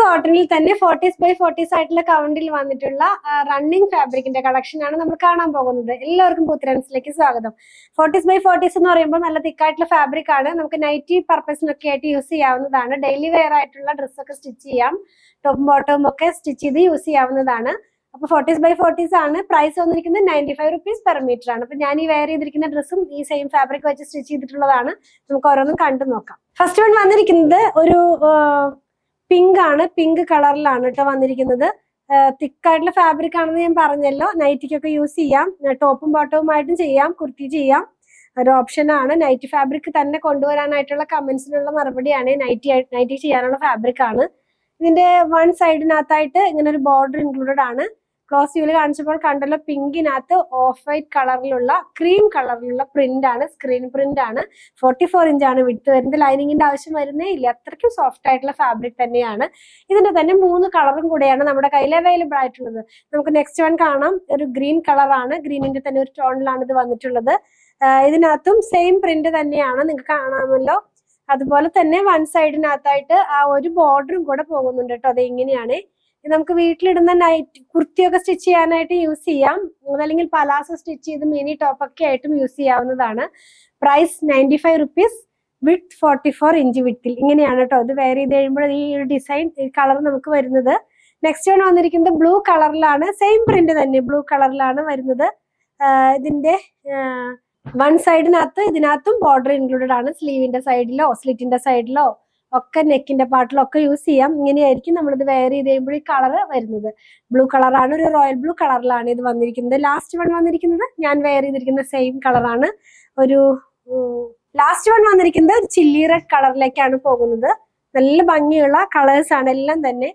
കോട്ടണിൽ തന്നെ 40s by 40s ആയിട്ടുള്ള കൗണ്ടിൽ വന്നിട്ടുള്ള റണ്ണിങ് ഫാബ്രിക്കിന്റെ കളക്ഷൻ ആണ് നമ്മൾ കാണാൻ പോകുന്നത്. എല്ലാവർക്കും പുത്തരൻസിലേക്ക് സ്വാഗതം. 40s by 40s എന്ന് പറയുമ്പോൾ നല്ല തിക്കായിട്ടുള്ള ഫാബ്രിക് ആണ്. നമുക്ക് നൈറ്റി പർപ്പസിനൊക്കെ ആയിട്ട് യൂസ് ചെയ്യാവുന്നതാണ്. ഡെയിലി വെയർ ആയിട്ടുള്ള ഡ്രസ്സൊക്കെ സ്റ്റിച്ച് ചെയ്യാം, ടോപ്പും ബോട്ടവും ഒക്കെ സ്റ്റിച്ച് ചെയ്ത് യൂസ് ചെയ്യാവുന്നതാണ്. അപ്പൊ 40s by 40s ആണ്. പ്രൈസ് വന്നിരിക്കുന്നത് 95 rupees പെർ മീറ്റർ ആണ്. അപ്പൊ ഞാൻ ഈ വെയർ ചെയ്തിരിക്കുന്ന ഡ്രസ്സും ഈ സെയിം ഫാബ്രിക് വെച്ച് സ്റ്റിച്ച് ചെയ്തിട്ടുള്ളതാണ്. നമുക്ക് ഓരോന്നും കണ്ടു നോക്കാം. ഫസ്റ്റ് വൺ വന്നിരിക്കുന്നത് ഒരു പിങ്ക് ആണ്. പിങ്ക് കളറിലാണ് കേട്ടോ വന്നിരിക്കുന്നത്. തിക്കായിട്ടുള്ള ഫാബ്രിക് ആണെന്ന് ഞാൻ പറഞ്ഞല്ലോ. നൈറ്റിക്കൊക്കെ യൂസ് ചെയ്യാം, ടോപ്പും ബോട്ടവുമായിട്ടും ചെയ്യാം, കുർത്തി ചെയ്യാം. ഒരു ഓപ്ഷൻ ആണ്. നൈറ്റി ഫാബ്രിക് തന്നെ കൊണ്ടുവരാനായിട്ടുള്ള കമന്റ്സിനുള്ള മറുപടിയാണ്. നൈറ്റി ചെയ്യാനുള്ള ഫാബ്രിക് ആണ്. ഇതിന്റെ വൺ സൈഡിനകത്തായിട്ട് ഇങ്ങനെ ഒരു ബോർഡർ ഇൻക്ലൂഡഡ് ആണ്. ക്ലോസ് വ്യൂവിൽ കാണിച്ചപ്പോൾ കണ്ടല്ലോ, പിങ്കിനകത്ത് ഓഫ് വൈറ്റ് കളറിലുള്ള ക്രീം കളറിലുള്ള പ്രിന്റ് ആണ്, സ്ക്രീൻ പ്രിന്റ് ആണ്. 44 ഇഞ്ച് ആണ് വിഡ്ത് വരുന്നത്. ലൈനിങ്ങിന്റെ ആവശ്യം വരുന്നേ ഇല്ല, അത്രയ്ക്കും സോഫ്റ്റ് ആയിട്ടുള്ള ഫാബ്രിക് തന്നെയാണ്. ഇതിന്റെ തന്നെ 3 കളറും കൂടെയാണ് നമ്മുടെ കയ്യിൽ അവൈലബിൾ ആയിട്ടുള്ളത്. നമുക്ക് നെക്സ്റ്റ് വൺ കാണാം. ഒരു ഗ്രീൻ കളറാണ്. ഗ്രീനിന്റെ തന്നെ ഒരു ടോണിലാണ് ഇത് വന്നിട്ടുള്ളത്. ഇതിനകത്തും സെയിം പ്രിന്റ് തന്നെയാണ്, നിങ്ങൾക്ക് കാണാമല്ലോ. അതുപോലെ തന്നെ വൺ സൈഡിനകത്തായിട്ട് ആ ഒരു ബോർഡറും കൂടെ പോകുന്നുണ്ട് കേട്ടോ. അത് എങ്ങനെയാണ് നമുക്ക് വീട്ടിലിടുന്ന നൈറ്റ് കുർത്തിയൊക്കെ സ്റ്റിച്ച് ചെയ്യാനായിട്ട് യൂസ് ചെയ്യാം, അതല്ലെങ്കിൽ പലാസോ സ്റ്റിച്ച് ചെയ്ത് മിനി ടോപ്പ് ഒക്കെ ആയിട്ടും യൂസ് ചെയ്യാവുന്നതാണ്. പ്രൈസ് 95 rupees വിത്ത് 44 ഇഞ്ച് വിത്തിൽ. ഇങ്ങനെയാണ് കേട്ടോ ഇത് വെയർ ചെയ്ത് കഴിയുമ്പോൾ ഈ ഒരു ഡിസൈൻ, ഈ കളർ നമുക്ക് വരുന്നത്. നെക്സ്റ്റ് വൺ വന്നിരിക്കുന്നത് ബ്ലൂ കളറിലാണ്. സെയിം പ്രിന്റ് തന്നെ ബ്ലൂ കളറിലാണ് വരുന്നത്. ഇതിന്റെ വൺ സൈഡിനകത്ത് ഇതിനകത്തും ബോർഡർ ഇൻക്ലൂഡഡ് ആണ്. സ്ലീവിന്റെ സൈഡിലോ സ്ലിറ്റിന്റെ സൈഡിലോ ഒക്കെ നെക്കിന്റെ പാർട്ടിലോ ഒക്കെ യൂസ് ചെയ്യാം. ഇങ്ങനെയായിരിക്കും നമ്മളിത് വെയർ ചെയ്ത് കഴിയുമ്പോൾ ഈ കളർ വരുന്നത്. ബ്ലൂ കളറാണ്, ഒരു റോയൽ ബ്ലൂ കളറിലാണ് ഇത് വന്നിരിക്കുന്നത്. ലാസ്റ്റ് വൺ വന്നിരിക്കുന്നത് ഞാൻ വെയർ ചെയ്തിരിക്കുന്ന സെയിം കളറാണ്. ലാസ്റ്റ് വൺ വന്നിരിക്കുന്നത് ഒരു ചില്ലി റെഡ് കളറിലേക്കാണ് പോകുന്നത്. നല്ല ഭംഗിയുള്ള കളേഴ്സ് ആണ് എല്ലാം തന്നെ.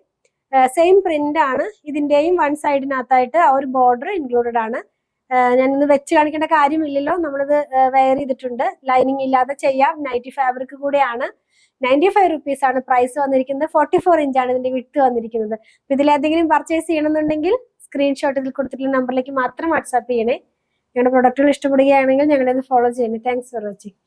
സെയിം പ്രിന്റ് ആണ്. ഇതിന്റെയും വൺ സൈഡിനകത്തായിട്ട് ആ ഒരു ബോർഡർ ഇൻക്ലൂഡഡ് ആണ്. ഞാനിന്ന് വെച്ച് കാണിക്കേണ്ട കാര്യമില്ലല്ലോ, നമ്മളിത് വെയർ ചെയ്തിട്ടുണ്ട്. ലൈനിങ് ഇല്ലാതെ ചെയ്യാം. നൈറ്റി ഫാബ്രിക് കൂടെയാണ്. 95 rupees ആണ് പ്രൈസ് വന്നിരിക്കുന്നത്. 44 ഇഞ്ചാണ് ഇതിന്റെ വിഡ്ത് വന്നിരിക്കുന്നത്. ഇതിലേതെങ്കിലും പർച്ചേസ് ചെയ്യണമെന്നുണ്ടെങ്കിൽ സ്ക്രീൻഷോട്ട് ഇതിൽ കൊടുത്തിട്ടുള്ള നമ്പറിലേക്ക് മാത്രം വാട്സാപ്പ് ചെയ്യണേ. ഞങ്ങളുടെ പ്രൊഡക്റ്റുകൾ ഇഷ്ടപ്പെടുകയാണെങ്കിൽ ഞങ്ങളെ ഫോളോ ചെയ്യണേ. Thanks for watching.